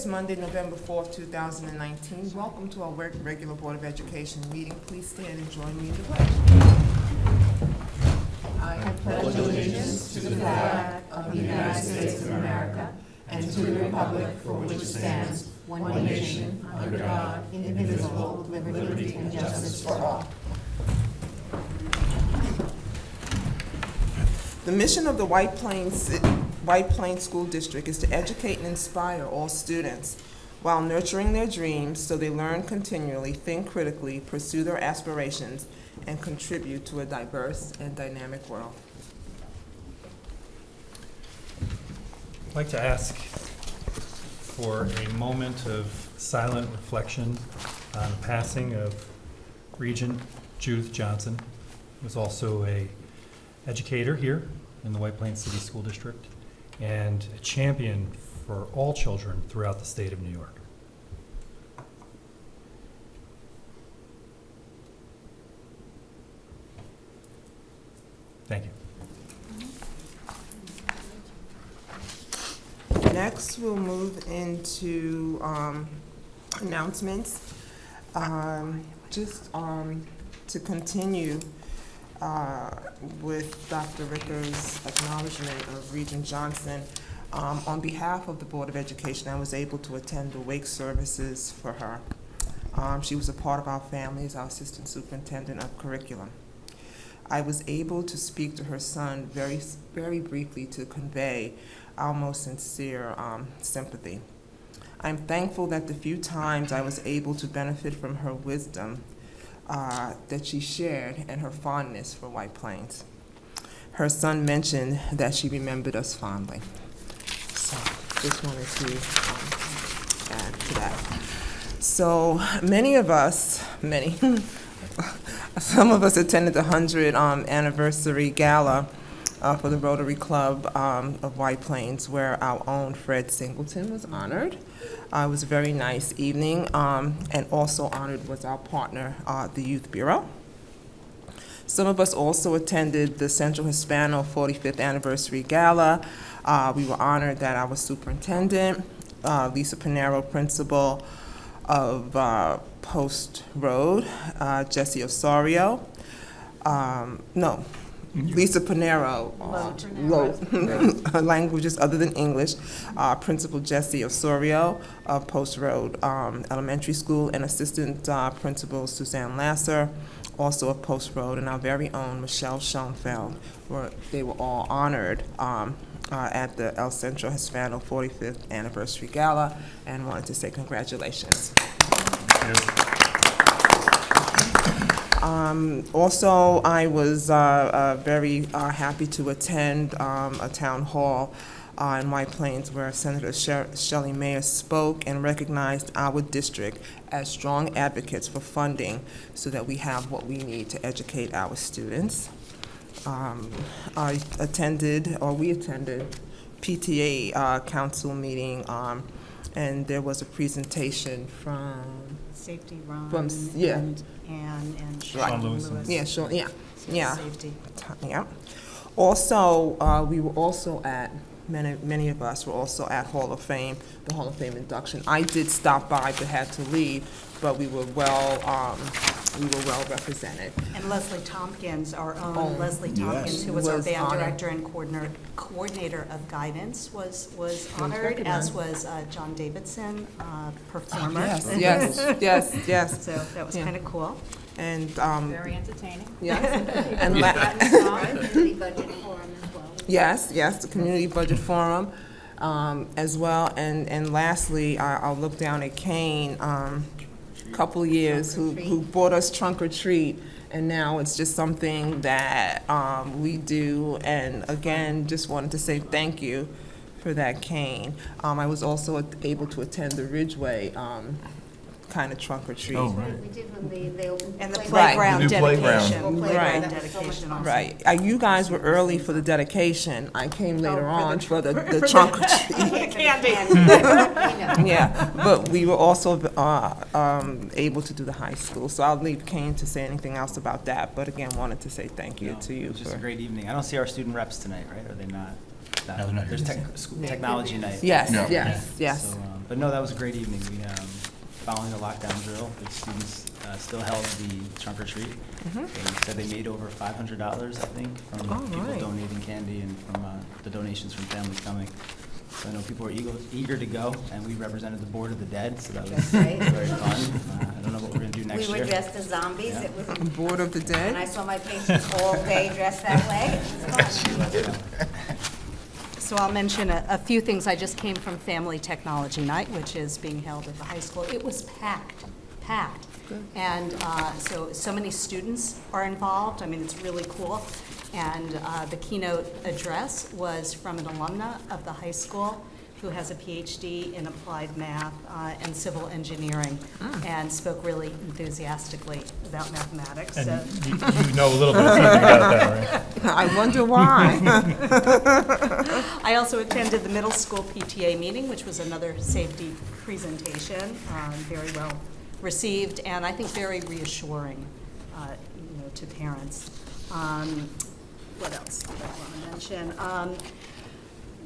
It's Monday, November 4th, 2019. Welcome to our regular Board of Education meeting. Please stand and join me in the pledge. I pledge allegiance to the flag of the United States of America and to the republic for which it stands, one nation, under God, indivisible, with liberty and justice for all. The mission of the White Plains School District is to educate and inspire all students while nurturing their dreams so they learn continually, think critically, pursue their aspirations, and contribute to a diverse and dynamic world. I'd like to ask for a moment of silent reflection on the passing of Regent Judith Johnson, who was also an educator here in the White Plains City School District and a champion for all children throughout the state of New York. Thank you. Next, we'll move into announcements. To continue with Dr. Ricker's acknowledgement of Regent Johnson, on behalf of the Board of Education, I was able to attend the wake services for her. She was a part of our family as our assistant superintendent of curriculum. I was able to speak to her son very, very briefly to convey our most sincere sympathy. I'm thankful that the few times I was able to benefit from her wisdom that she shared and her fondness for White Plains. Her son mentioned that she remembered us fondly. So just wanted to add to that. So many of us, some of us attended the 100th anniversary gala for the Rotary Club of White Plains, where our own Fred Singleton was honored. It was a very nice evening, and also honored was our partner, the Youth Bureau. Some of us also attended the Central Hispano 45th Anniversary Gala. We were honored that our superintendent, Lisa Pinero, principal of Post Road, Jesse Osorio, Lisa Pinero, languages other than English, Principal Jesse Osorio of Post Road Elementary School, and Assistant Principal Suzanne Lasser, also of Post Road, and our very own Michelle Schoenfeld. They were all honored at the El Centro Hispano 45th Anniversary Gala, and wanted to say congratulations. Also, I was very happy to attend a town hall in White Plains where Senator Shelley Mayer spoke and recognized our district as strong advocates for funding so that we have what we need to educate our students. We attended PTA council meeting, and there was a presentation from Safety Ron and Sean Lewis. Yeah, sure, yeah. Safety. Yeah. Also, we were also at, many of us were also at Hall of Fame, the Hall of Fame induction. I did stop by but had to leave, but we were well represented. And Leslie Tompkins, our own Leslie Tompkins, who was our band director and coordinator of guidance, was honored, as was John Davidson, performer. Yes. So that was kind of cool. And Very entertaining. yes, and Community budget forum as well. yes, the community budget forum as well. And lastly, I'll look down at Kane. Couple years who bought us trunk or treat, and now it's just something that we do. And again, just wanted to say thank you for that, Kane. I was also able to attend the Ridgeway kind of trunk or treat. We did when they opened. And the Right. playground The new dedication. playground. Right. Dedication also. Right. You guys were early for the dedication. I came later on for the trunk or treat. Yeah, but we were also able to do the high school. So I'll leave Kane to say anything else about that. But again, wanted to say thank you to you. It was just a for- great evening. I don't see our student reps tonight, right? Are they not? No, they're not There's here. technology night. Yes, No. yes, yes. So, But no, that was a great evening. We, following the lockdown drill, the students still held the trunk or treat. They said they made over $500, I think, from people right. donating candy and from the donations from families coming. So I know people were eager to go, and we represented the Board of the Dead, so that was That's right. very fun. I don't know what we're going to do next We year. were dressed as zombies. Yeah. It was, Board of the and I Dead? saw my patients all day dressed that way. It was fun. So I'll mention a few things. I just came from Family Technology Night, which is being held at the high school. It was packed. And so many students are involved. I mean, it's really cool. And the keynote address was from an alumna of the high school who has a PhD in applied math and civil engineering, and spoke really enthusiastically about mathematics. And So you know a little bit something about that, right? I wonder why. I also attended the middle school PTA meeting, which was another safety presentation, very well received, and I think very reassuring, to parents. What else did I want to mention?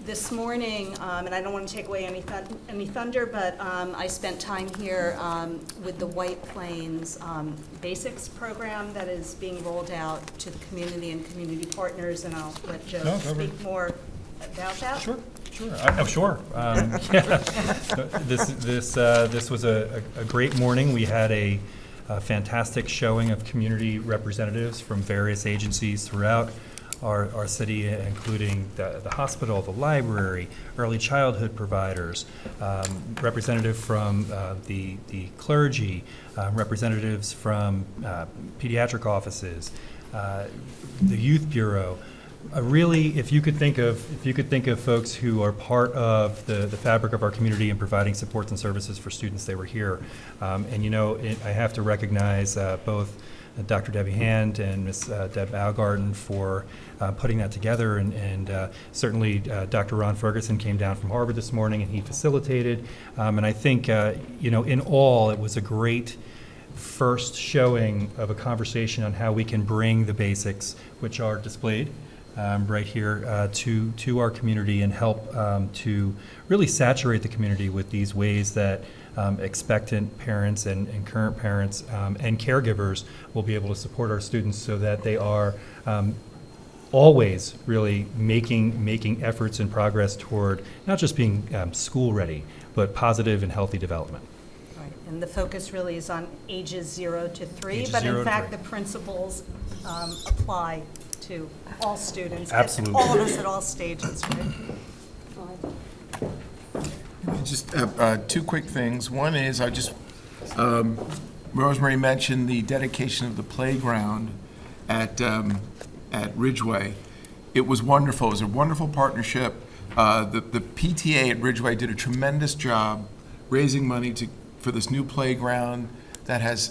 This morning, and I don't want to take away any thunder, but I spent time here with the White Plains Basics program that is being rolled out to the community and community partners, and I'll let Joe No, go speak ahead. more about that. Sure. Sure. Yeah. This was a great morning. We had a fantastic showing of community representatives from various agencies throughout our city, including the hospital, the library, early childhood providers, representative from the clergy, representatives from pediatric offices, the youth bureau. Really, if you could think of folks who are part of the fabric of our community and providing supports and services for students, they were here. I have to recognize both Dr. Debbie Hand and Ms. Deb Algarden for putting that together, and certainly Dr. Ron Ferguson came down from Harvard this morning and he facilitated. And I think, in all, it was a great first showing of a conversation on how we can bring the basics, which are displayed right here, to our community and help to really saturate the community with these ways that expectant parents and current parents and caregivers will be able to support our students so that they are always really making efforts and progress toward not just being school ready, but positive and healthy development. Right, and the focus really is on ages 0 to 3, Ages but 0 in to fact, 3. the principles apply to all students. Absolutely. All of us at all stages, right? Just two quick things. One is Rosemary mentioned the dedication of the playground at Ridgeway. It was wonderful. It was a wonderful partnership. The PTA at Ridgeway did a tremendous job raising money for this new playground that has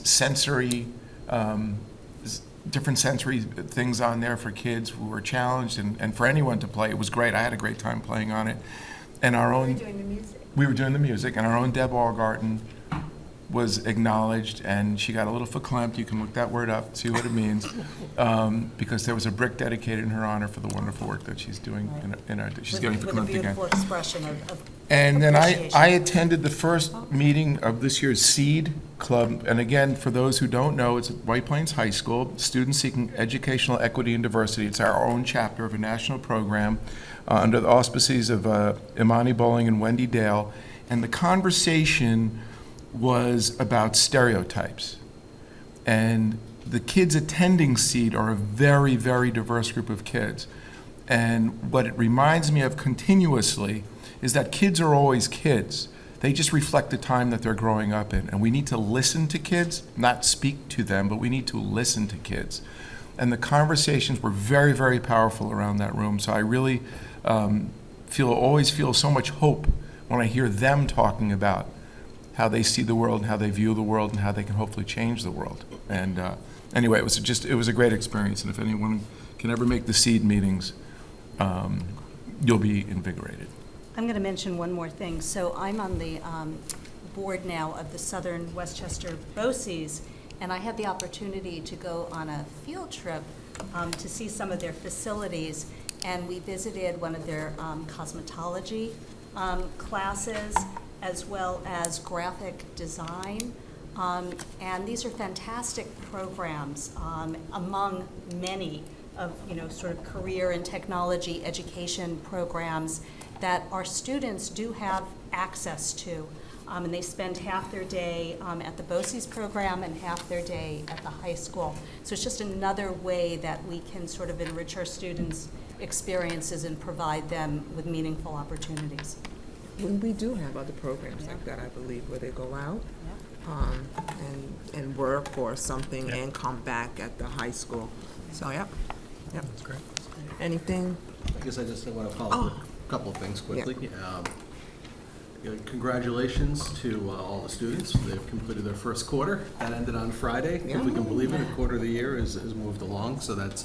different sensory things on there for kids who were challenged and for anyone to play. It was great. I had a great time playing on it. And our own. We were doing the music, and our own Deb Algarden was acknowledged, and she got a little verklempt. You can look that word up, see what it means, because there was a brick dedicated in her honor for the wonderful work that she's doing. She's getting With a verklempt again. beautiful expression of And then I appreciation. attended the first meeting of this year's SEED Club. And again, for those who don't know, it's at White Plains High School, Students Seeking Educational Equity and Diversity. It's our own chapter of a national program under the auspices of Imani Bowling and Wendy Dale. And the conversation was about stereotypes. And the kids attending SEED are a very, very diverse group of kids. And what it reminds me of continuously is that kids are always kids. They just reflect the time that they're growing up in. And we need to listen to kids, not speak to them, but we need to listen to kids. And the conversations were very, very powerful around that room. So I really always feel so much hope when I hear them talking about how they see the world and how they view the world and how they can hopefully change the world. And anyway, it was a great experience. And if anyone can ever make the SEED meetings, you'll be invigorated. I'm going to mention one more thing. So I'm on the board now of the Southern Westchester BOCES, and I had the opportunity to go on a field trip to see some of their facilities, and we visited one of their cosmetology classes, as well as graphic design. And these are fantastic programs among many of, sort of career and technology education programs that our students do have access to. And they spend half their day at the BOCES program and half their day at the high school. So it's just another way that we can sort of enrich our students' experiences and provide them with meaningful opportunities. We do have other programs like that, I believe, where they go out and work or something Yeah. and come back at the high school. So, yep. That's great. Anything? I guess I just want to follow up with a couple of things quickly. Congratulations to all the students. They've completed their first quarter. That ended on Friday. If we can believe it, a quarter of the year has moved along, so that's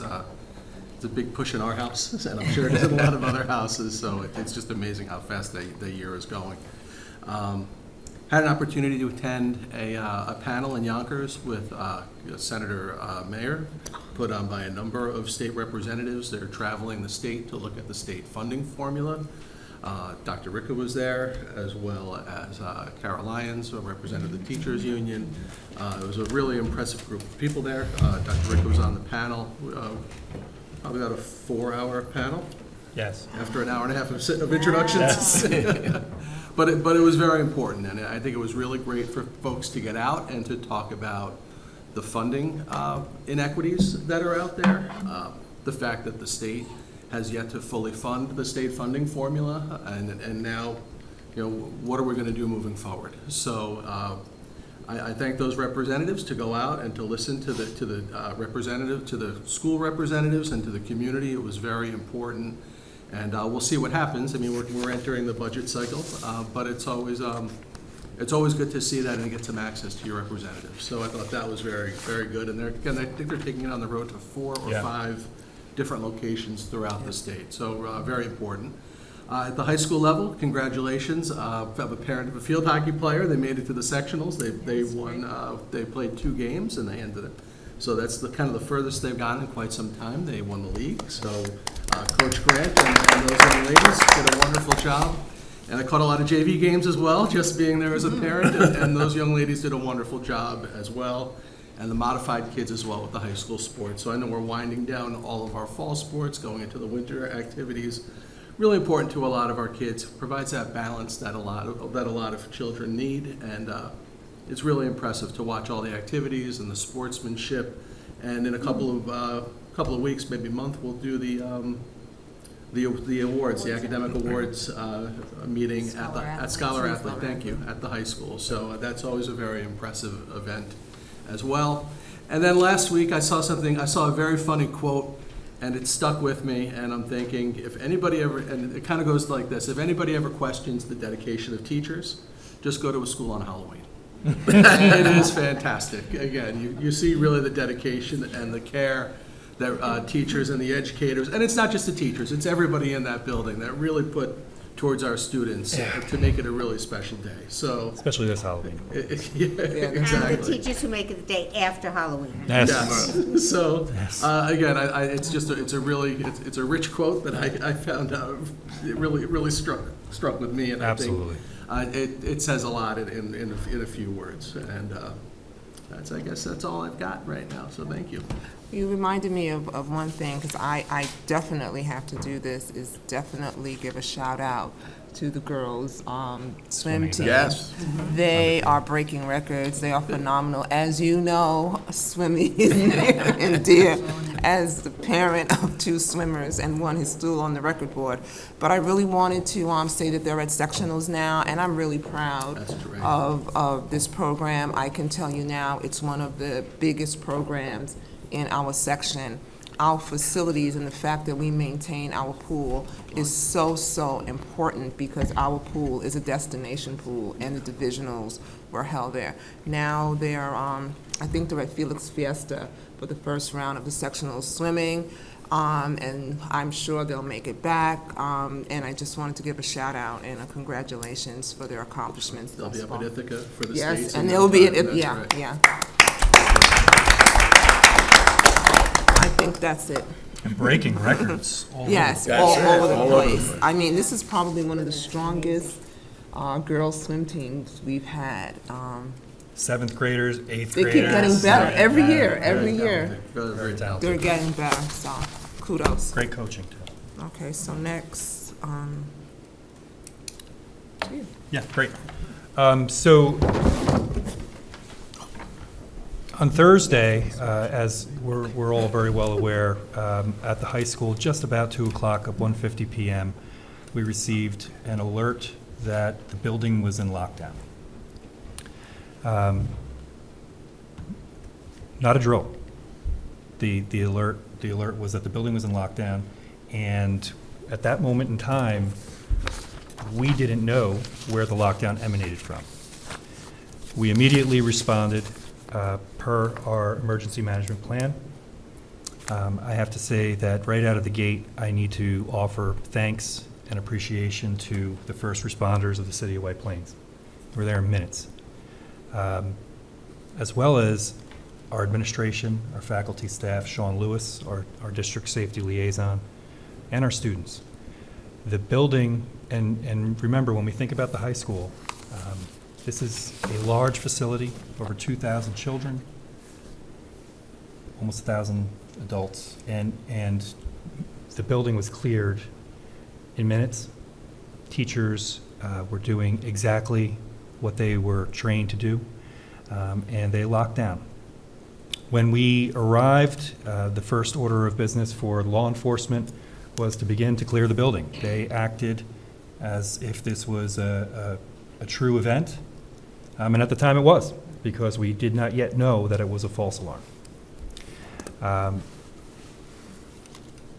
it's a big push in our house, and I'm sure it is in a lot of other houses, so it's just amazing how fast the year is going. Had an opportunity to attend a panel in Yonkers with Senator Mayer, put on by a number of state representatives. They're traveling the state to look at the state funding formula. Dr. Ricca was there, as well as Carol Lyons, who represented the teachers union. It was a really impressive group of people there. Dr. Ricca was on the panel, probably about a 4-hour panel. Yes. After an hour and a half of introductions. But it was very important, and I think it was really great for folks to get out and to talk about the funding inequities that are out there, the fact that the state has yet to fully fund the state funding formula, and now, what are we going to do moving forward? So I thank those representatives to go out and to listen to the school representatives and to the community. It was very important. And we'll see what happens. I mean, we're entering the budget cycle, but it's always good to see that and get some access to your representatives. So I thought that was very, very good. And I think they're taking it on the road to 4 or 5 different locations throughout the state. So very important. At the high school level, congratulations. I have a parent of a field hockey player. They made it to the sectionals. They won. They played 2 games and they ended it. So that's kind of the furthest they've gone in quite some time. They won the league. So Coach Grant and those young ladies did a wonderful job. And I caught a lot of JV games as well, just being there as a parent. And those young ladies did a wonderful job as well. And the modified kids as well with the high school sports. So I know we're winding down all of our fall sports, going into the winter activities. Really important to a lot of our kids. Provides that balance that a lot of children need. And it's really impressive to watch all the activities and the sportsmanship. And in a couple of weeks, maybe a month, we'll do the awards, the academic awards meeting at Scholar Athlete. Thank you, at the high school. So that's always a very impressive event as well. And then last week I saw a very funny quote, and it stuck with me. And I'm thinking, if anybody ever, and it kind of goes like this: if anybody ever questions the dedication of teachers, just go to a school on Halloween. It is fantastic. Again, you see really the dedication and the care that teachers and the educators, and it's not just the teachers, it's everybody in that building that really put towards our students to make it a really special day. So, Especially this Halloween. exactly. And the teachers who make it the day after Halloween. Yes. Yes. So again, it's a rich quote that I found out. It really struck with me, and Absolutely. I think it says a lot in a few words. And I guess that's all I've got right now. So thank you. You reminded me of one thing, because I definitely have to do this, is definitely give a shout out to the girls' swim team. Yes. They are breaking records. They are phenomenal. As you know, swimming is near and dear. As the parent of 2 swimmers, and one is still on the record board. But I really wanted to say that they're at sectionals now, and I'm really proud That's great. of this program. I can tell you now, it's one of the biggest programs in our section. Our facilities and the fact that we maintain our pool is so important, because our pool is a destination pool, and the divisionals were held there. Now they're, I think they're at Felix Fiesta for the first round of the sectional swimming, and I'm sure they'll make it back. And I just wanted to give a shout out and a congratulations for their accomplishments They'll thus be up far. at Ithaca for the Yes, states. and they'll be at, That's yeah, right. yeah. I think that's it. And breaking records. all over Yes, the all place. over the place. I mean, this is probably one of the strongest Girls swim teams we've had. Seventh graders, eighth They graders. keep getting better every year, every Very year. talented, very, Very very talented. They're getting better, so kudos. Great coaching, too. Okay, so next, to you. Yeah, great. So on Thursday, as we're all very well aware, at the high school, just about 2 o'clock at 1:50 PM, we received an alert that the building was in lockdown. Not a drill. The alert was that the building was in lockdown, and at that moment in time, we didn't know where the lockdown emanated from. We immediately responded per our emergency management plan. I have to say that right out of the gate, I need to offer thanks and appreciation to the first responders of the city of White Plains. We're there in minutes. As well as our administration, our faculty, staff, Sean Lewis, our district safety liaison, and our students. The building, and remember, when we think about the high school, this is a large facility, over 2,000 children, almost 1,000 adults, and the building was cleared in minutes. Teachers were doing exactly what they were trained to do, and they locked down. When we arrived, the first order of business for law enforcement was to begin to clear the building. They acted as if this was a true event, and at the time it was, because we did not yet know that it was a false alarm.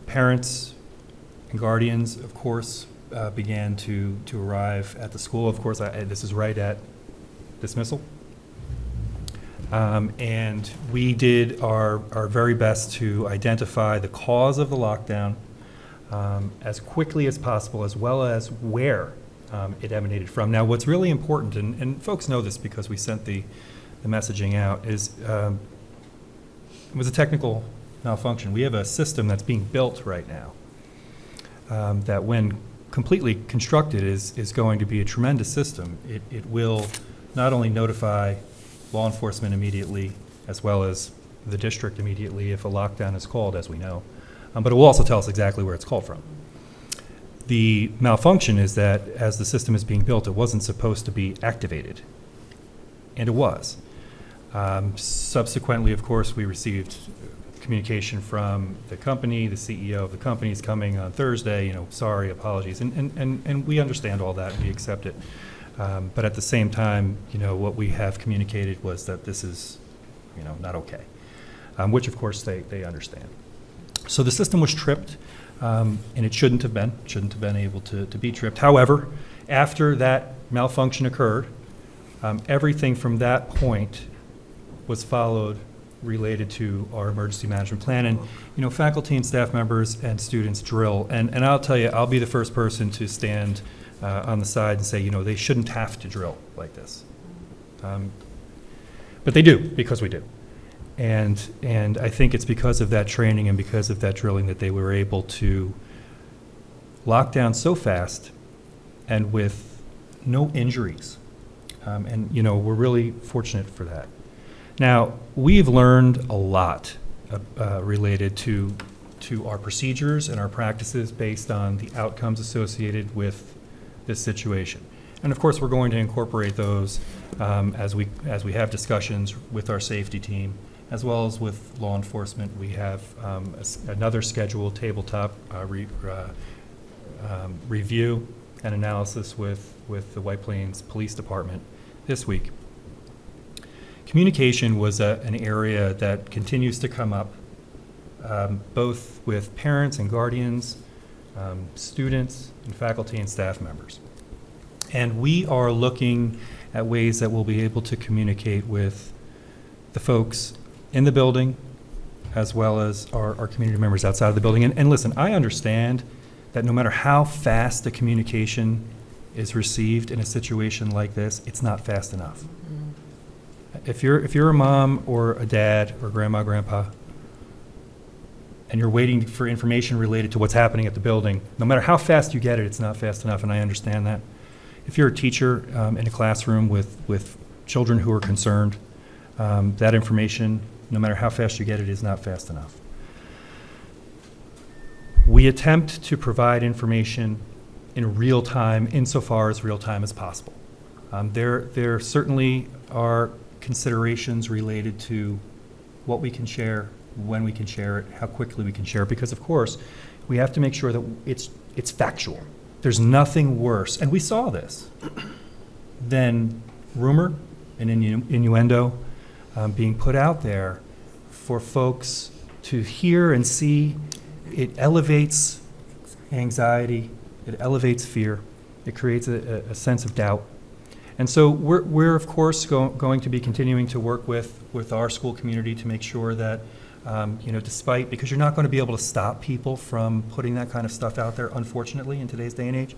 Parents and guardians, of course, began to arrive at the school. Of course, this is right at dismissal. And we did our very best to identify the cause of the lockdown as quickly as possible, as well as where it emanated from. Now, what's really important, and folks know this because we sent the messaging out, is it was a technical malfunction. We have a system that's being built right now that, when completely constructed, is going to be a tremendous system. It will not only notify law enforcement immediately, as well as the district immediately if a lockdown is called, as we know, but it will also tell us exactly where it's called from. The malfunction is that as the system is being built, it wasn't supposed to be activated, and it was. Subsequently, of course, we received communication from the company. The CEO of the company is coming on Thursday, sorry, apologies, and we understand all that, we accept it. But at the same time, what we have communicated was that this is, not okay, which of course they understand. So the system was tripped, and it shouldn't have been able to be tripped. However, after that malfunction occurred, everything from that point was followed related to our emergency management plan. And, faculty and staff members and students drill. And I'll tell you, I'll be the first person to stand on the side and say, they shouldn't have to drill like this. But they do, because we do. And I think it's because of that training and because of that drilling that they were able to lock down so fast and with no injuries. And we're really fortunate for that. Now, we've learned a lot related to our procedures and our practices based on the outcomes associated with this situation. And of course, we're going to incorporate those as we have discussions with our safety team, as well as with law enforcement. We have another scheduled tabletop review and analysis with the White Plains Police Department this week. Communication was an area that continues to come up, both with parents and guardians, students, and faculty and staff members. And we are looking at ways that we'll be able to communicate with the folks in the building, as well as our community members outside of the building. And listen, I understand that no matter how fast the communication is received in a situation like this, it's not fast enough. If you're a mom or a dad or grandma, grandpa, and you're waiting for information related to what's happening at the building, no matter how fast you get it, it's not fast enough, and I understand that. if you're a teacher in a classroom with children who are concerned, that information, no matter how fast you get it, is not fast enough. We attempt to provide information in real time, insofar as real time as possible. There certainly are considerations related to what we can share, when we can share it, how quickly we can share it, because of course, we have to make sure that it's factual. There's nothing worse, and we saw this, than rumor and innuendo being put out there for folks to hear and see. It elevates anxiety, it elevates fear, it creates a sense of doubt. And so we're of course going to be continuing to work with our school community to make sure that despite, because you're not going to be able to stop people from putting that kind of stuff out there, unfortunately, in today's day and age.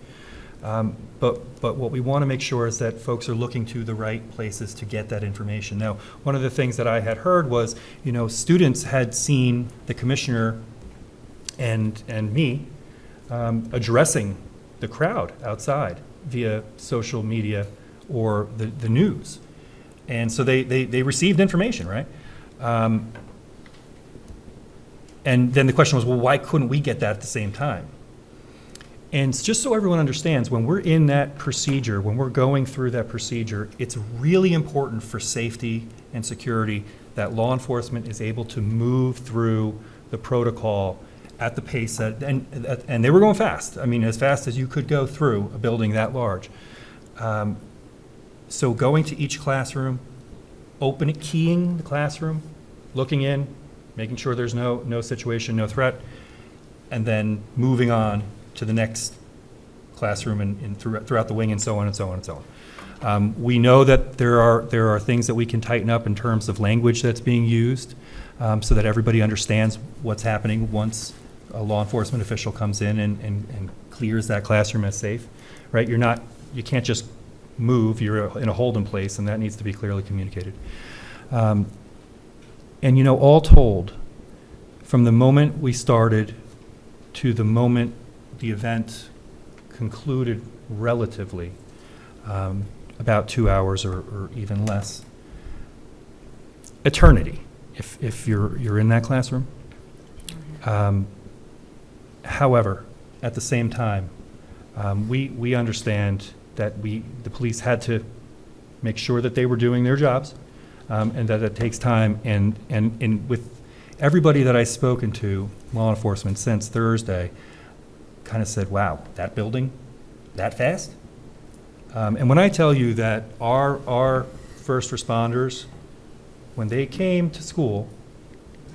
But what we want to make sure is that folks are looking to the right places to get that information. Now, one of the things that I had heard was, students had seen the commissioner and me addressing the crowd outside via social media or the news. And so they received information, right? And then the question was, well, why couldn't we get that at the same time? And just so everyone understands, when we're in that procedure, when we're going through that procedure, it's really important for safety and security that law enforcement is able to move through the protocol at the pace that, and they were going fast. I mean, as fast as you could go through a building that large. So going to each classroom, keying the classroom, looking in, making sure there's no situation, no threat, and then moving on to the next classroom and throughout the wing, and so on and so on and so on. We know that there are things that we can tighten up in terms of language that's being used, so that everybody understands what's happening once a law enforcement official comes in and clears that classroom as safe, right? You can't just move, you're in a hold-in place, and that needs to be clearly communicated. And all told, from the moment we started to the moment the event concluded, relatively, about 2 hours or even less, eternity, if you're in that classroom. However, at the same time, we understand that the police had to make sure that they were doing their jobs, and that it takes time. And with everybody that I've spoken to, law enforcement, since Thursday, kind of said, wow, that building, that fast? And when I tell you that our first responders, when they came to school,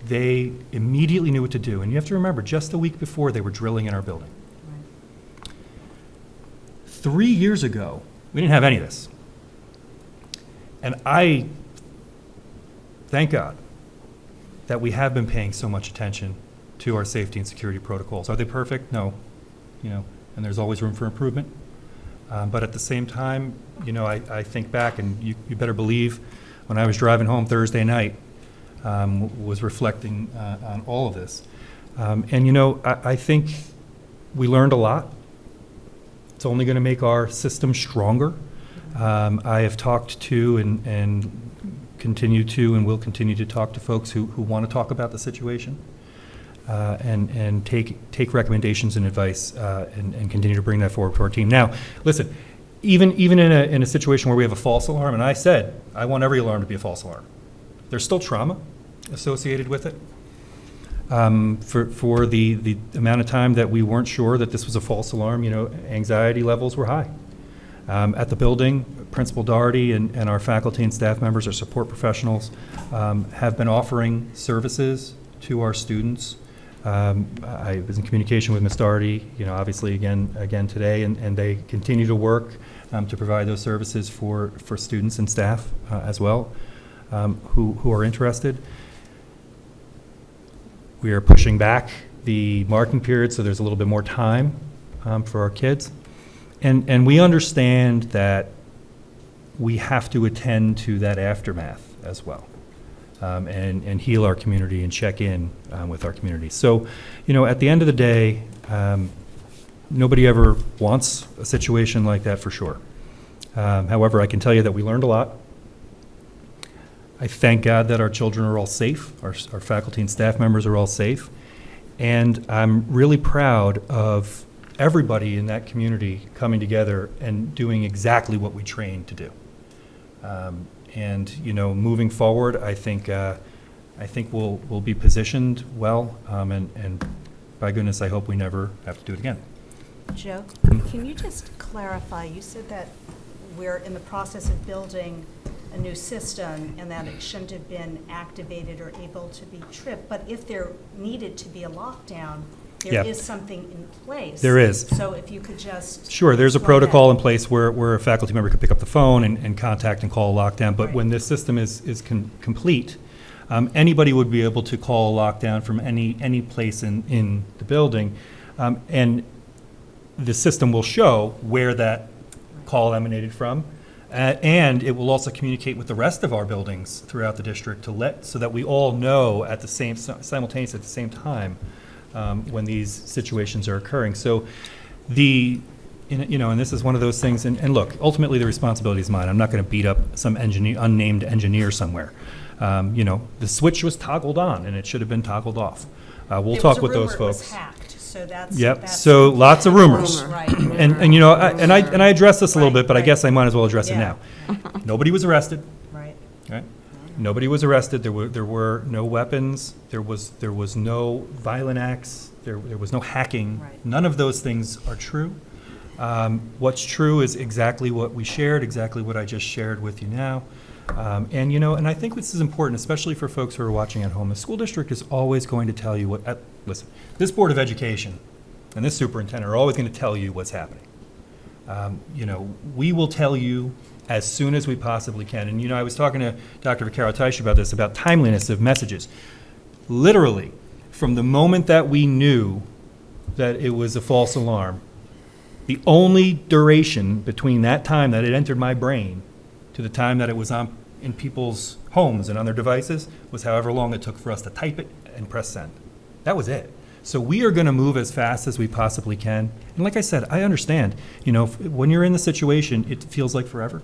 they immediately knew what to do. And you have to remember, just a week before, they were drilling in our building. 3 years ago, we didn't have any of this. And I thank God that we have been paying so much attention to our safety and security protocols. Are they perfect? No. And there's always room for improvement. But at the same time, I think back, and you better believe, when I was driving home Thursday night, was reflecting on all of this. I think we learned a lot. It's only going to make our system stronger. I have talked to and continue to and will continue to talk to folks who want to talk about the situation, and take recommendations and advice, and continue to bring that forward to our team. Now, listen, even in a situation where we have a false alarm, and I said I want every alarm to be a false alarm, there's still trauma associated with it. For the amount of time that we weren't sure that this was a false alarm, anxiety levels were high. At the building, Principal Doherty and our faculty and staff members, our support professionals, have been offering services to our students. I was in communication with Ms. Doherty, obviously again today, and they continue to work to provide those services for students and staff as well, who are interested. We are pushing back the marking period so there's a little bit more time for our kids. And we understand that we have to attend to that aftermath as well, and heal our community and check in with our community. So, at the end of the day, nobody ever wants a situation like that, for sure. However, I can tell you that we learned a lot. I thank God that our children are all safe, our faculty and staff members are all safe, and I'm really proud of everybody in that community coming together and doing exactly what we trained to do. And, you know, moving forward, I think we'll be positioned well, and by goodness, I hope we never have to do it again. Joe, can you just clarify, you said that we're in the process of building a new system and that it shouldn't have been activated or able to be tripped, but if there needed to be a lockdown, there Yeah. is something in place. There is. So if you could just. Sure, there's a explain that. protocol in place where a faculty member could pick up the phone and contact and call a lockdown, but Right. when this system is complete, anybody would be able to call a lockdown from any place in the building, and the system will show where that call emanated from, and it will also communicate with the rest of our buildings throughout the district so that we all know at the simultaneously at the same time when these situations are occurring. So and this is one of those things, and look, ultimately the responsibility is mine. I'm not going to beat up some unnamed engineer somewhere. The switch was toggled on, and it should have been toggled off. We'll talk with those There was a rumor it was folks. hacked, so that's. Yep, that's- so lots of rumors. Right. And I addressed this a little Right, bit, but I right. guess I might as well address it Yeah. now. Nobody was arrested, Right. right? Nobody was arrested. There were no weapons. There was no violent acts. There was no hacking. Right. None of those things are true. What's true is exactly what we shared, exactly what I just shared with you now. And I think this is important, especially for folks who are watching at home. The school district is always going to tell you listen, this Board of Education and this superintendent are always going to tell you what's happening. We will tell you as soon as we possibly can. And, I was talking to Dr. Vaccaro-Taishi about this, about timeliness of messages. Literally, from the moment that we knew that it was a false alarm, the only duration between that time that it entered my brain to the time that it was in people's homes and on their devices was however long it took for us to type it and press send. That was it. So we are going to move as fast as we possibly can. And like I said, I understand, when you're in the situation, it feels like forever.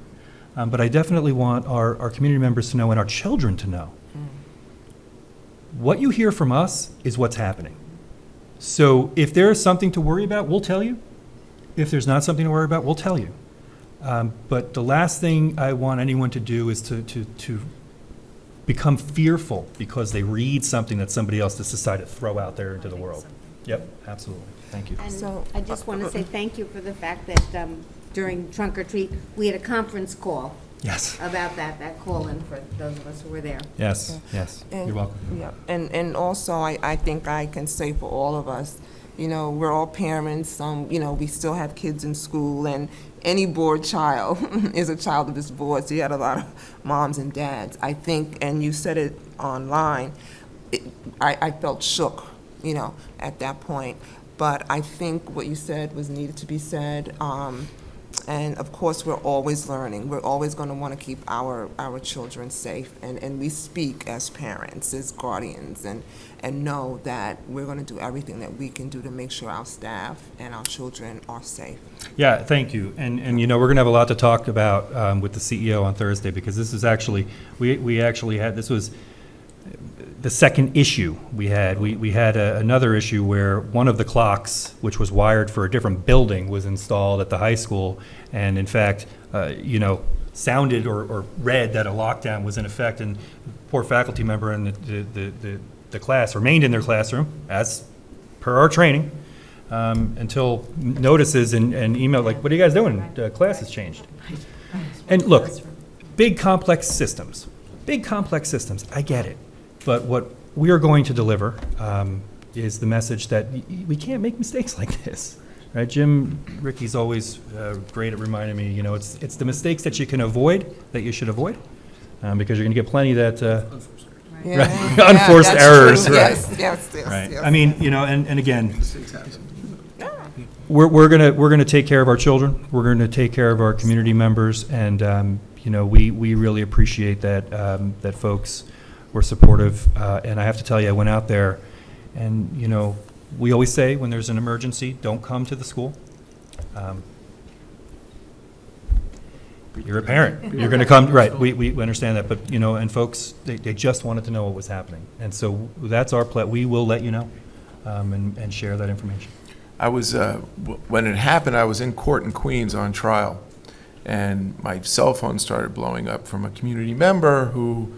But I definitely want our community members to know and our children to know. What you hear from us is what's happening. So if there is something to worry about, we'll tell you. If there's not something to worry about, we'll tell you. But the last thing I want anyone to do is to become fearful because they read something that somebody else has decided to throw out there into the world. Yep, absolutely. Thank you. And So- I just want to say thank you for the fact that during Trunk or Treat, we had a conference call Yes, about that call-in for those of us who were there. yes. And- You're welcome. Yeah, and also, I think I can say for all of us, we're all parents, we still have kids in school, and any bored child is a child of this board, so you had a lot of moms and dads. I think, and you said it online, I felt shook, at that point. But I think what you said was needed to be said. And of course, we're always learning. We're always going to want to keep our children safe. And we speak as parents, as guardians, and know that we're going to do everything that we can do to make sure our staff and our children are safe. Yeah, thank you. And we're going to have a lot to talk about with the CEO on Thursday, because this is actually, we actually had, this was the second issue we had. We had another issue where one of the clocks, which was wired for a different building, was installed at the high school, and in fact, sounded or read that a lockdown was in effect, and poor faculty member in the class remained in their classroom, as per our training, until notices and email, like, what are you guys doing? The class has changed. And look, big complex systems, I get it. But what we are going to deliver is the message that we can't make mistakes like this, right? Ricky's always great at reminding me, it's the mistakes that you can avoid that you should avoid, because you're going to get plenty that Yeah, unforced that's errors, true. right? Yes, Right. yes. I mean, and again, Mistakes happen. we're gonna take care of our children. We're gonna take care of our community members, and we really appreciate that that folks were supportive. And I have to tell you, I went out there, and we always say when there's an emergency, don't come to the school. You're a parent. You're going to come, right, we understand that, but, you know, and folks, they just wanted to know what was happening. And so that's our we will let you know, and share that information. I was, when it happened, I was in court in Queens on trial, and my cell phone started blowing up from a community member who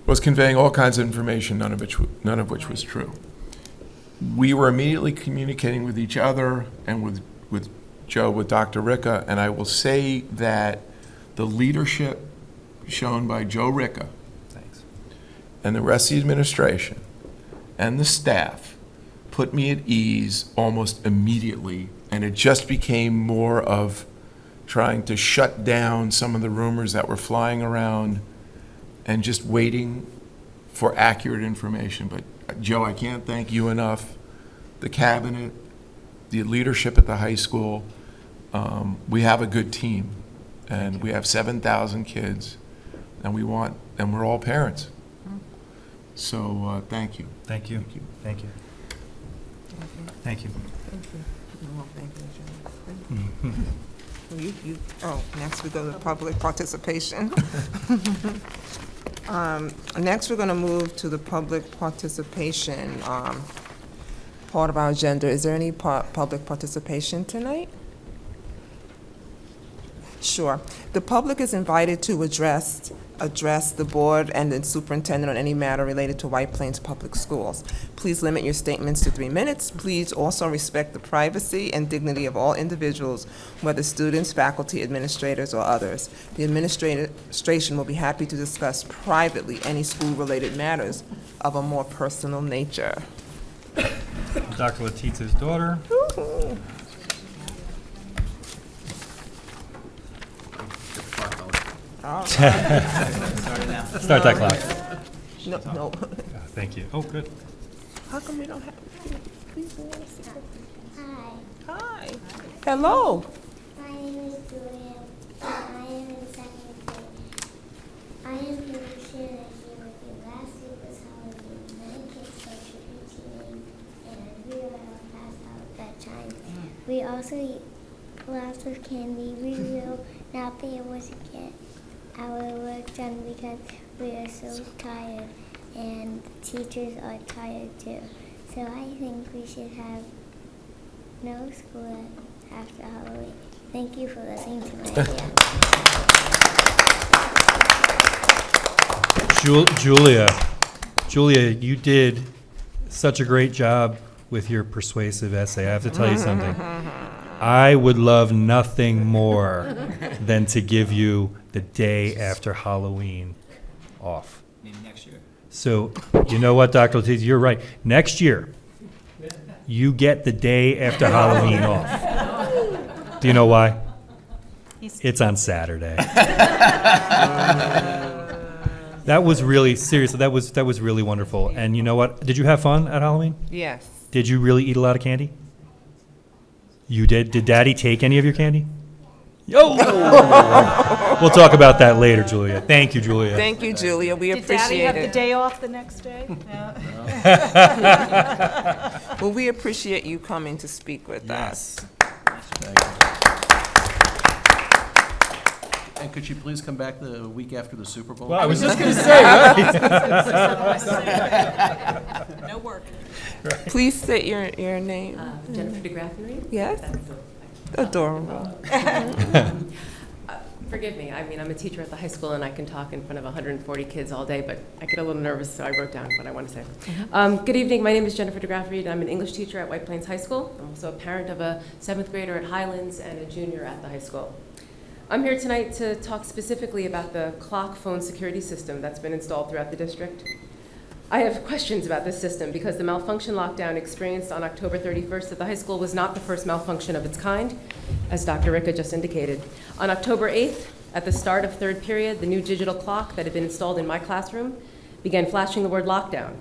was conveying all kinds of information, none of which was true. We were immediately communicating with each other and with Joe, with Dr. Ricca, and I will say that the leadership shown by Joe Ricca Thanks. and the rest of the administration and the staff put me at ease almost immediately, and it just became more of trying to shut down some of the rumors that were flying around and just waiting for accurate information. But Joe, I can't thank you enough, the cabinet, the leadership at the high school. We have a good team, and we have 7,000 kids, and we're all parents. So thank you. Thank you. Thank you. Thank you. Thank you. Well, thank you, Jim. Next we go to public participation. Next, we're going to move to the public participation part of our agenda. Is there any public participation tonight? Sure. The public is invited to address the board and the superintendent on any matter related to White Plains Public Schools. Please limit your statements to 3 minutes. Please also respect the privacy and dignity of all individuals, whether students, faculty, administrators, or others. The administration will be happy to discuss privately any school-related matters of a more personal nature. Dr. Letizia daughter. Starting now. Start that clock. No. Thank you. Oh, good. How come we don't have, please, we want to see her. Hi, Hi. Hello. my name is Julia. I am in second grade. I am here to share that here with you. Last week was Halloween. Many kids went trick-or-treating, and we were all passed out at that time. We also eat lots of candy. We will not be able to get our work done because we are so tired, and teachers are tired too. So I think we should have no school after Halloween. Thank you for listening to my idea. Julia, you did such a great job with your persuasive essay. I have to tell you something. I would love nothing more than to give you the day after Halloween off. Maybe next year. So, you know what, Dr. Letizia, you're right. Next year, you get the day after Halloween off. Do you know why? It's on Saturday. That was really, seriously, that was really wonderful. And you know what? Did you have fun at Halloween? Yes. Did you really eat a lot of candy? You did? Did Daddy take any of your candy? Yo! We'll talk about that later, Julia. Thank you, Julia. Thank you, Julia. We Did Daddy appreciate have the it. day off the next day? No. Well, we appreciate you coming to speak with us. And could you please come back the week after the Super Bowl? Well, I was just going to say, right? No work. Please state your name. Jennifer DeGraffenreid? Yes? Adorable. Forgive me, I mean, I'm a teacher at the high school, and I can talk in front of 140 kids all day, but I get a little nervous, so I wrote down what I want to say. Good evening, my name is Jennifer DeGraffenreid. I'm an English teacher at White Plains High School. I'm also a parent of a 7th grader at Highlands and a junior at the high school. I'm here tonight to talk specifically about the clock phone security system that's been installed throughout the district. I have questions about this system because the malfunction lockdown experienced on October 31st at the high school was not the first malfunction of its kind, as Dr. Ricca just indicated. On October 8th, at the start of 3rd period, the new digital clock that had been installed in my classroom began flashing the word lockdown.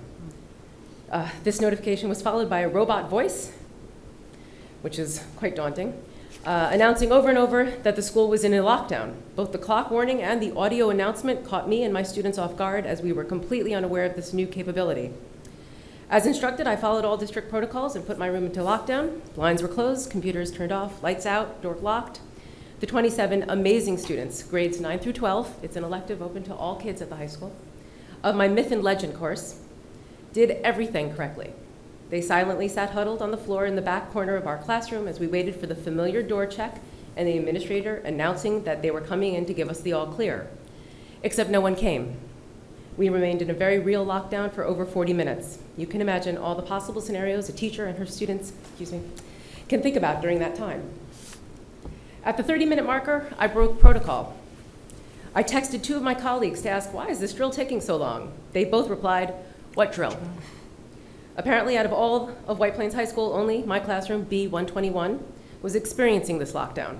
This notification was followed by a robot voice, which is quite daunting, announcing over and over that the school was in a lockdown. Both the clock warning and the audio announcement caught me and my students off guard as we were completely unaware of this new capability. As instructed, I followed all district protocols and put my room into lockdown. Blinds were closed, computers turned off, lights out, door locked. The 27 amazing students, grades 9 through 12, it's an elective open to all kids at the high school, of my Myth and Legend course, did everything correctly. They silently sat huddled on the floor in the back corner of our classroom as we waited for the familiar door check and the administrator announcing that they were coming in to give us the all clear. Except no one came. We remained in a very real lockdown for over 40 minutes. You can imagine all the possible scenarios a teacher and her students, can think about during that time. At the 30-minute marker, I broke protocol. I texted 2 of my colleagues to ask, why is this drill taking so long? They both replied, what drill? Apparently, out of all of White Plains High School, only my classroom, B121, was experiencing this lockdown.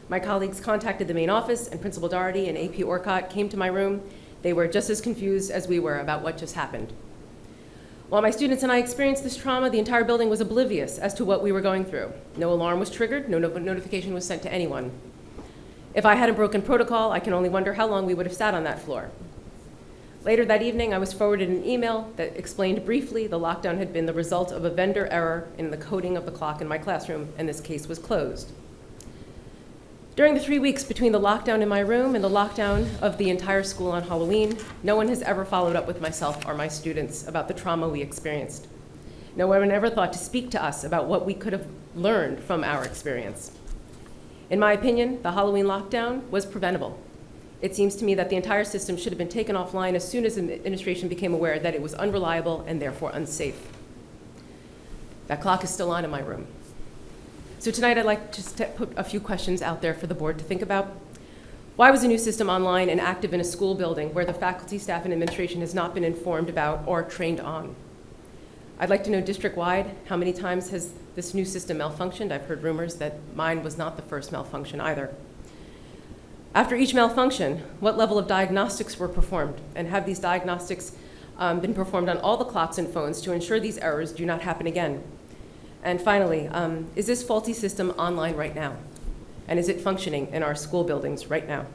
My colleagues contacted the main office, and Principal Doherty and AP Orcott came to my room. They were just as confused as we were about what just happened. While my students and I experienced this trauma, the entire building was oblivious as to what we were going through. No alarm was triggered, no notification was sent to anyone. If I hadn't broken protocol, I can only wonder how long we would have sat on that floor. Later that evening, I was forwarded an email that explained briefly the lockdown had been the result of a vendor error in the coding of the clock in my classroom, and this case was closed. During the 3 weeks between the lockdown in my room and the lockdown of the entire school on Halloween, no one has ever followed up with myself or my students about the trauma we experienced. No one ever thought to speak to us about what we could have learned from our experience. In my opinion, the Halloween lockdown was preventable. It seems to me that the entire system should have been taken offline as soon as the administration became aware that it was unreliable and therefore unsafe. That clock is still on in my room. So tonight I'd like to put a few questions out there for the board to think about. Why was a new system online and active in a school building where the faculty, staff, and administration has not been informed about or trained on? I'd like to know district-wide, how many times has this new system malfunctioned? I've heard rumors that mine was not the first malfunction either. After each malfunction, what level of diagnostics were performed? And have these diagnostics been performed on all the clocks and phones to ensure these errors do not happen again? And finally, is this faulty system online right now? And is it functioning in our school buildings right now?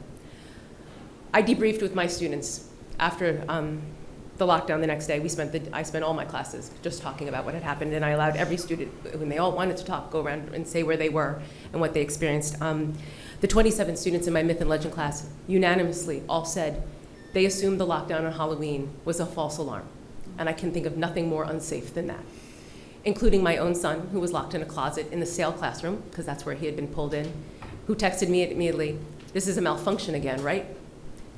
I debriefed with my students after the lockdown the next day. I spent all my classes just talking about what had happened, and I allowed every student, when they all wanted to talk, go around and say where they were and what they experienced. The 27 students in my Myth and Legend class unanimously all said they assumed the lockdown on Halloween was a false alarm, and I can think of nothing more unsafe than that, including my own son, who was locked in a closet in the SAIL classroom, because that's where he had been pulled in, who texted me immediately, "This is a malfunction again, right?"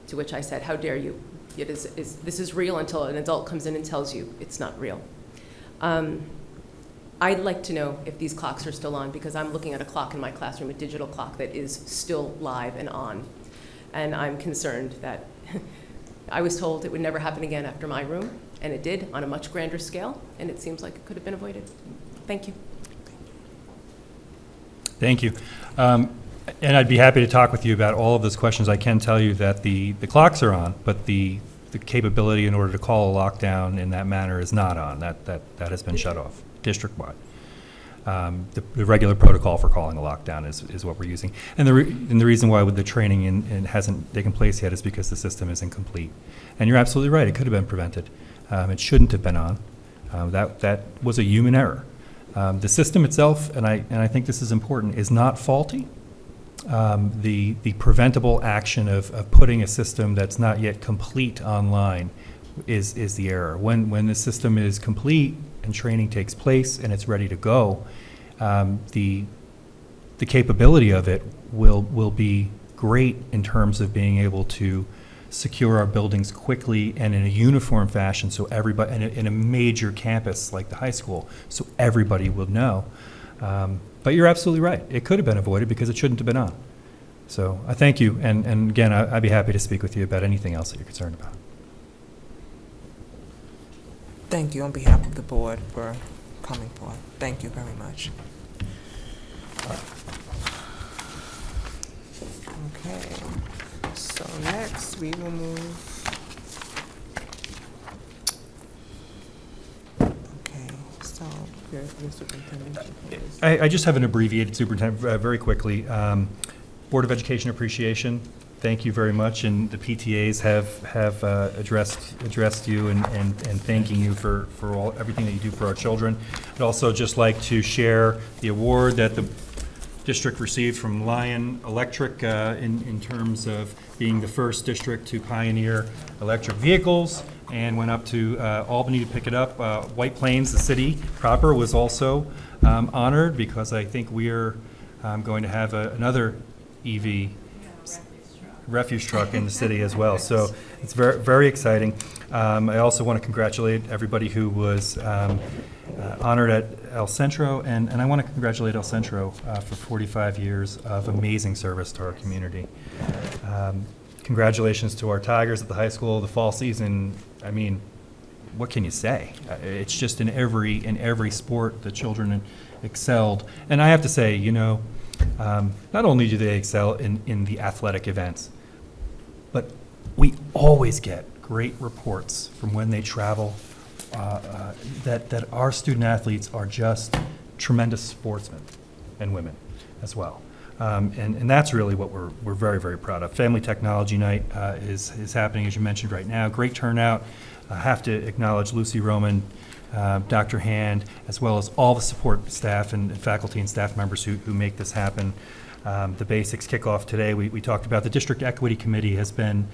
To which I said, "How dare you? This is real until an adult comes in and tells you it's not real." I'd like to know if these clocks are still on, because I'm looking at a clock in my classroom, a digital clock that is still live and on. And I'm concerned that I was told it would never happen again after my room, and it did on a much grander scale, and it seems like it could have been avoided. Thank you. Thank you. And I'd be happy to talk with you about all of those questions. I can tell you that the clocks are on, but the capability in order to call a lockdown in that manner is not on. That has been shut off district-wide. The regular protocol for calling a lockdown is what we're using. And the reason why the training hasn't taken place yet is because the system is incomplete. And you're absolutely right, it could have been prevented. It shouldn't have been on. That was a human error. The system itself, and I think this is important, is not faulty. The preventable action of putting a system that's not yet complete online is the error. When the system is complete and training takes place and it's ready to go, the capability of it will be great in terms of being able to secure our buildings quickly and in a uniform fashion, so everybody, in a major campus like the high school, so everybody will know. But you're absolutely right. It could have been avoided because it shouldn't have been on. So I thank you, and again, I'd be happy to speak with you about anything else that you're concerned about. Thank you on behalf of the board for coming forward. Thank you very much. Okay, so next we will move. Okay, so your superintendent. I just have an abbreviated superintendent very quickly. Board of Education Appreciation, thank you very much, and the PTAs have addressed you and thanking you for everything that you do for our children. I'd also just like to share the award that the district received from Lion Electric in terms of being the first district to pioneer electric vehicles, and went up to Albany to pick it up. White Plains, the city proper, was also honored, because I think we're going to have another EV refuse truck in the city as well. So it's very, very exciting. I also want to congratulate everybody who was honored at El Centro, and I want to congratulate El Centro for 45 years of amazing service to our community. Congratulations to our Tigers at the high school. The fall season, I mean, what can you say? It's just in every sport the children excelled. And I have to say, you know, not only do they excel in the athletic events, but we always get great reports from when they travel that our student athletes are just tremendous sportsmen and women as well. And that's really what we're very, very proud of. Family Technology Night is happening, as you mentioned, right now. Great turnout. I have to acknowledge Lucy Roman, Dr. Hand, as well as all the support staff and faculty and staff members who make this happen. The basics kickoff today, we talked about. The District Equity Committee has been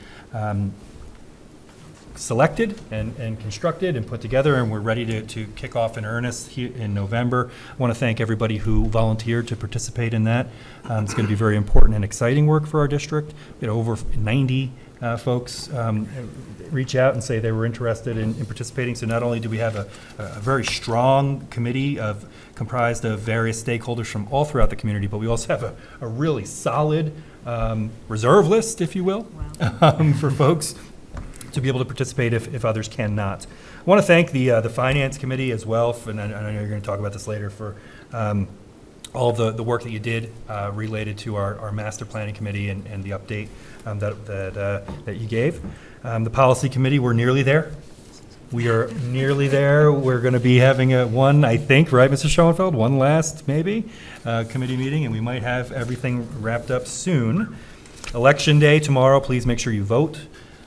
selected and constructed and put together, and we're ready to kick off in earnest here in November. I want to thank everybody who volunteered to participate in that. It's going to be very important and exciting work for our district. We had over 90 folks reach out and say they were interested in participating. So not only do we have a very strong committee comprised of various stakeholders from all throughout the community, but we also have a really solid reserve list, if you will, for folks to be able to participate if others cannot. I want to thank the Finance Committee as well, and I know you're going to talk about this later, for all of the work that you did related to our Master Planning Committee and the update that you gave. The Policy Committee, we're nearly there. We are nearly there. We're going to be having one, I think, right, Mr. Schoenfeld? One last, maybe, committee meeting, and we might have everything wrapped up soon. Election Day tomorrow, please make sure you vote.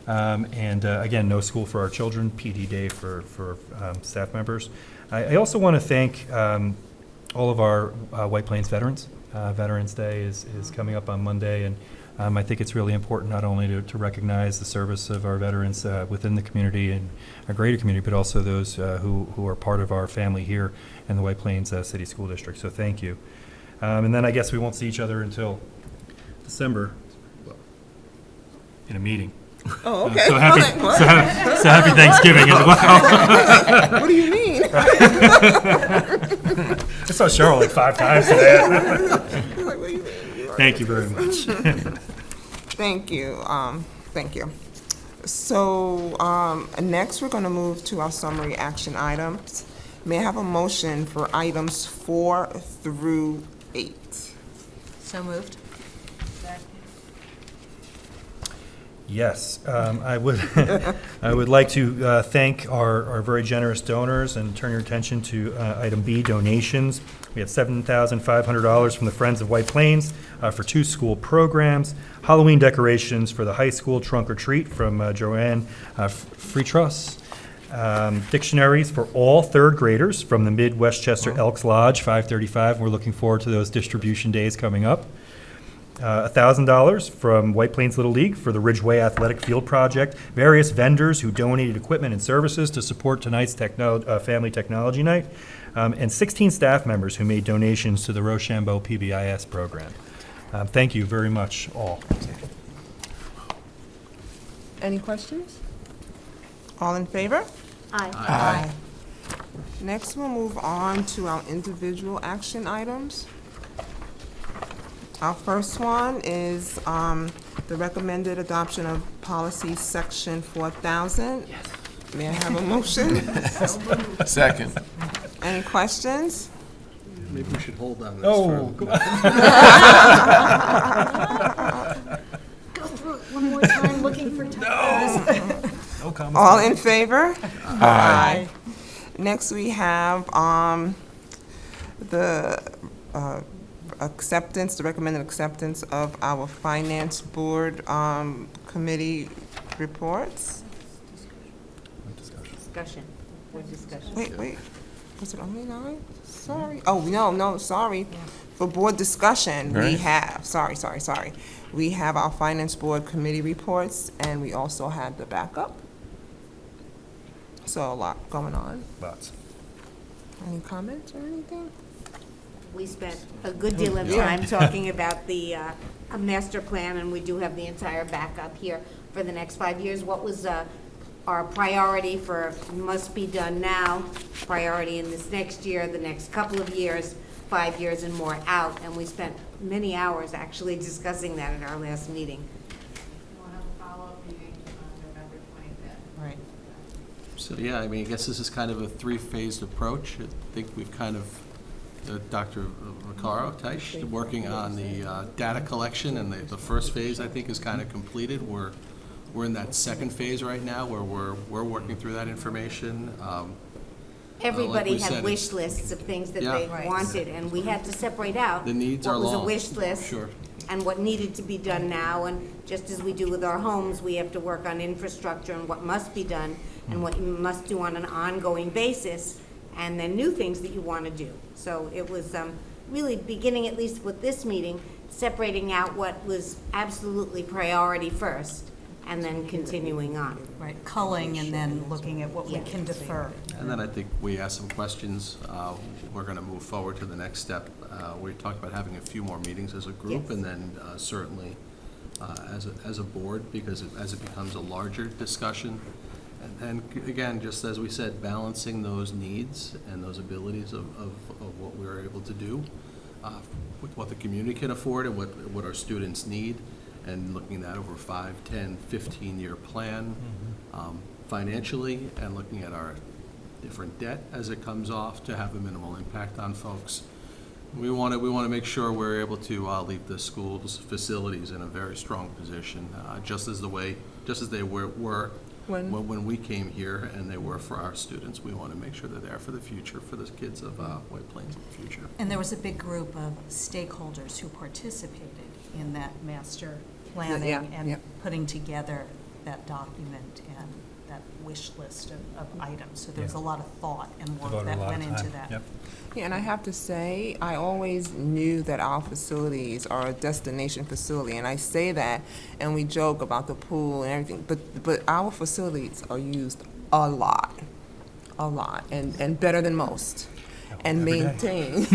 And again, no school for our children, PD day for staff members. I also want to thank all of our White Plains veterans. Veterans Day is coming up on Monday, and I think it's really important not only to recognize the service of our veterans within the community and our greater community, but also those who are part of our family here in the White Plains City School District. So thank you. And then I guess we won't see each other until December in a meeting. Oh, okay. So happy Thanksgiving as well. What do you mean? I saw Cheryl like 5 times today. Like, what do you mean? Thank you very much. Thank you. Thank you. So next, we're going to move to our summary action items. May I have a motion for items 4 through 8? So moved. Yes, I would like to thank our very generous donors and turn your attention to item B, donations. We have $7,500 from the Friends of White Plains for 2 school programs, Halloween decorations for the high school trunk or treat from Joanne Freetruss, dictionaries for all 3rd graders from the Mid-Westchester Elks Lodge 535. We're looking forward to those distribution days coming up. $1,000 from White Plains Little League for the Ridgeway Athletic Field Project, various vendors who donated equipment and services to support tonight's Family Technology Night, and 16 staff members who made donations to the Rochambeau PBIS program. Thank you very much, all. Any questions? All in favor? Aye. Aye. Next, we'll move on to our individual action items. Our first one is the recommended adoption of policy section 4000. Yes. May I have a motion? Second. Any questions? Maybe we should hold on this Oh, for. Go through it one more time, looking for typos. no comments. All in favor? Aye. Next, we have the the recommended acceptance of our Finance Board Committee reports. Discussion. What discussion? Wait, was it only 9? Sorry. Oh, no, sorry. For board discussion, we Right. have, sorry. We have our finance board committee reports, and we also have the backup. So a lot going on. Lots. Any comments or anything? We spent a good deal of Yeah. time talking about the master plan, and we do have the entire backup here for the next 5 years. What was our priority for must be done now, priority in this next year, the next couple of years, 5 years and more out, and we spent many hours actually discussing that at our last meeting. We'll have a follow-up meeting on November 25th. Right. So, yeah, I mean, I guess this is kind of a three-phased approach. I think we've kind of, Dr. Vaccaro, Teish, working on the data collection, and the first phase, I think, is kind of completed. We're in that second phase right now, where we're working through that information. Everybody we had said, wish lists of things that Yeah. they Right. wanted, and we had to separate out The needs are what was a long. wish list Sure. and what needed to be done now. And just as we do with our homes, we have to work on infrastructure and what must be done and what you must do on an ongoing basis, and then new things that you want to do. So it was really beginning, at least with this meeting, separating out what was absolutely priority first, and then continuing on. Right, culling and then looking at what we Yeah. can defer. And then I think we asked some questions. We're going to move forward to the next step. We talked about having a few more meetings as a group, Yes. and then certainly as a board, because as it becomes a larger discussion. And again, just as we said, balancing those needs and those abilities of what we're able to do with what the community can afford and what our students need, and looking at that over 5, 10, 15-year plan financially, and looking at our different debt as it comes off to have a minimal impact on folks. We want to make sure we're able to leave the school's facilities in a very strong position, just as they were when we came here, and they were for our students. We want to make sure they're there for the future, for the kids of White Plains in the future. And there was a big group of stakeholders who participated in that master planning Yeah, and yeah. putting together that document and that wish list of items. So there was a Yeah. lot of thought and work Devoted a that lot of went into time. that. Yep. Yeah, and I have to say, I always knew that our facilities are a destination facility, and I say that, and we joke about the pool and everything, but our facilities are used a lot, and better than most. And Every day.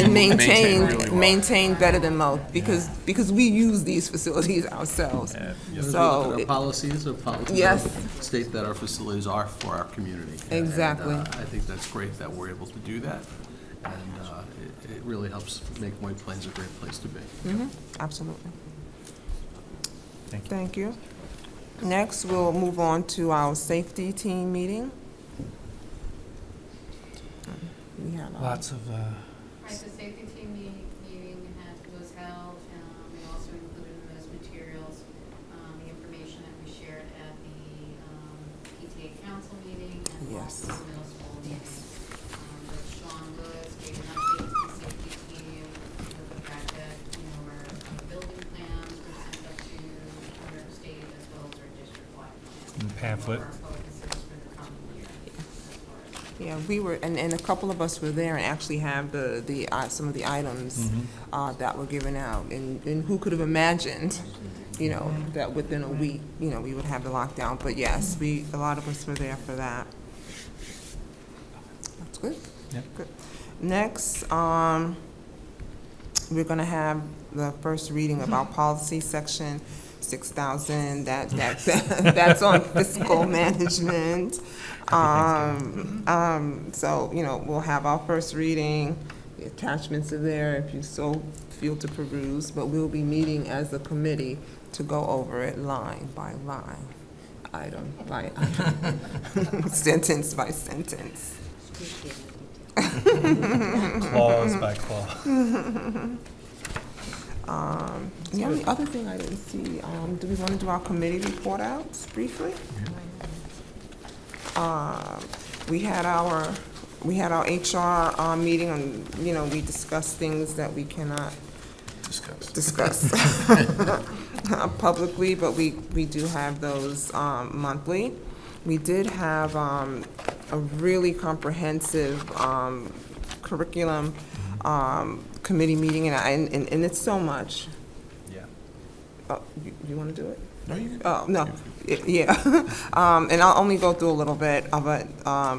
maintain, really well. maintain better than most, because we use these facilities ourselves. Yeah. As we So, look at our it- policies, our policies Yes. state that our facilities are for our community. Exactly. And, I think that's great that we're able to do that, and it really helps make White Plains a great place to be. Absolutely. Thank you. Thank you. Next, we'll move on to our safety team meeting. We have Lots of, Right, the safety team meeting was held. We also included in those materials the information that we shared at the PTA council meeting and Yes. also the middle school meeting. That Sean Lewis gave an update to the safety team with the fact that, our building plans were sent up to New York State as well as our district-wide plans. And pamphlet. Our focuses for the coming year as far as. Yeah, we were, and a couple of us were there and actually have some of the items that were given out. And who could have imagined, that within a week, we would have the lockdown. But yes, a lot of us were there for that. That's good. Yep. Good. Next, we're gonna have the first reading of our policy section 6,000. That's on fiscal management. So, we'll have our first reading. The attachments are there if you so feel to peruse, but we'll be meeting as a committee to go over it line by line, item by item, sentence by sentence. clause by clause. The only other thing I didn't see, do we want to do our committee report outs briefly? We had our HR meeting, and, we discussed things that we cannot discuss publicly, but we do have those monthly. We did have a really comprehensive curriculum committee meeting, and it's so much. Yeah. Oh, you want to do it? No, you Oh, no, yeah. And I'll only go through a little bit of it.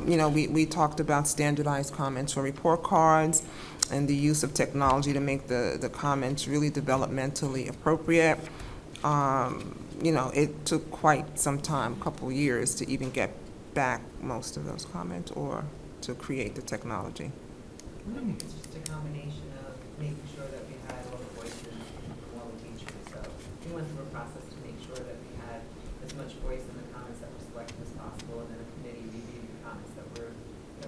You know, we talked about standardized comments for report cards and the use of technology to make the comments really developmentally appropriate. You know, it took quite some time, a couple years, to even get back most of those comments or to create the technology. I think it's just a combination of making sure that we had all the voices from all the teachers. So we went through a process to make sure that we had as much voice in the comments that were selected as possible, and then a committee reviewed the comments that were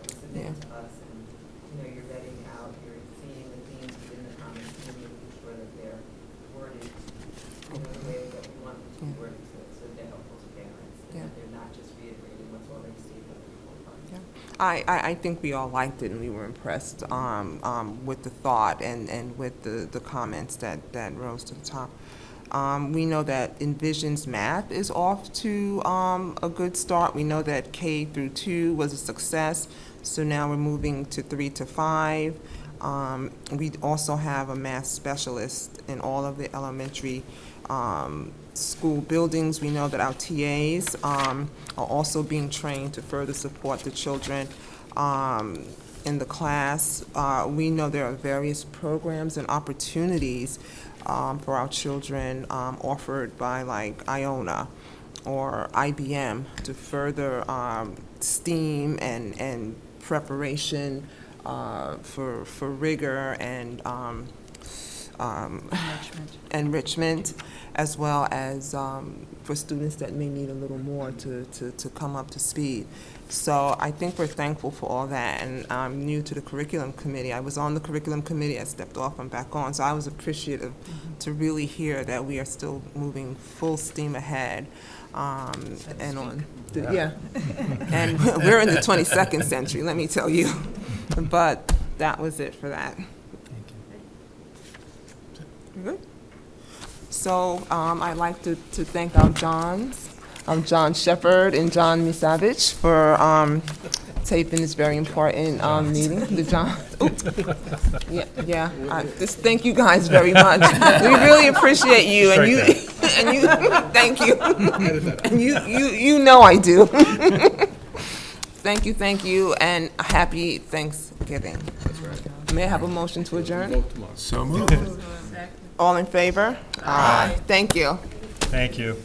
submitted to us. And, you know, you're vetting out, you're seeing the themes within the comments and making sure that they're worded in a way that we want them to be worded so they're helpful to parents. And that they're not just reiterating what's already stated in the report card. I think we all liked it and we were impressed with the thought and with the comments that rose to the top. We know that Envision's math is off to a good start. We know that K through 2 was a success, so now we're moving to 3 to 5. We also have a math specialist in all of the elementary school buildings. We know that our TAs are also being trained to further support the children in the class. We know there are various programs and opportunities for our children offered by like Iona or IBM to further STEAM and preparation for rigor and enrichment, as well as for students that may need a little more to come up to speed. So I think we're thankful for all that, and I'm new to the curriculum committee. I was on the curriculum committee, I stepped off, I'm back on, so I was appreciative to really hear that we are still moving full steam ahead. And on, yeah, and we're in the 22nd century, let me tell you. But that was it for that. Good. So I'd like to thank our Johns, John Shepherd and John Misavich for taping this very important meeting. The John, just thank you guys very much. We really appreciate you, and you, thank you, and you know I do. Thank you, and happy Thanksgiving. That's right. May I have a motion to adjourn? Vote tomorrow. So moved. All in favor? Aye. Thank you. Thank you.